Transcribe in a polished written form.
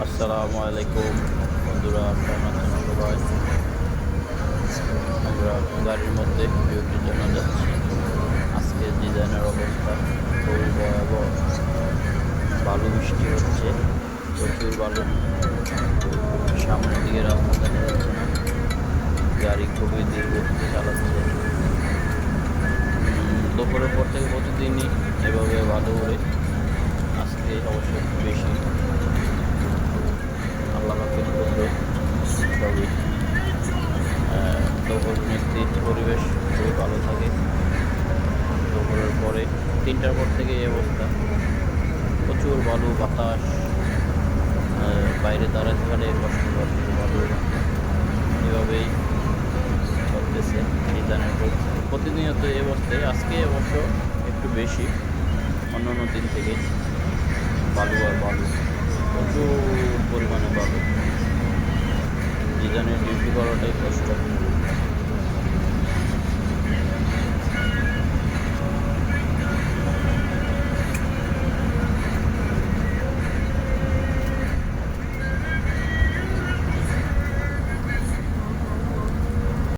আসসালামু আলাইকুম বন্ধুরা, কেমন আছেন সবাই? আমরা গাড়ির মধ্যে ডিউটির জন্য যাচ্ছি। আজকে ডিজাইনের অবস্থা খুবই ভয়াবহ। বালু বৃষ্টি হচ্ছে, প্রচুর বালু। সামনের দিকে রাস্তা দেখা যাচ্ছে না, গাড়ি খুবই ধীর গতিতে চালাচ্ছে। দুপুরের পর থেকে প্রতিদিনই এভাবে বালু ওড়ে, আজকে অবশ্য একটু বেশি। আল্লাহ পাকের কুদরত সবই। দুপুর নিশ্চিত পরিবেশ খুবই ভালো থাকে। দুপুরের পরে 3টার পর থেকে এই অবস্থা, প্রচুর বালু বাতাস। বাইরে দাঁড়াতে পারে কষ্টকর, বালু এভাবেই চলতেছে। ডিজাইনের প্রতিনিয়ত এই অবস্থায়, আজকে অবশ্য একটু বেশি অন্য অন্য দিন থেকে। বালু আর বালু, প্রচুর পরিমাণে বালু। ডিজাইনের ডিউটি করাটাই কষ্ট।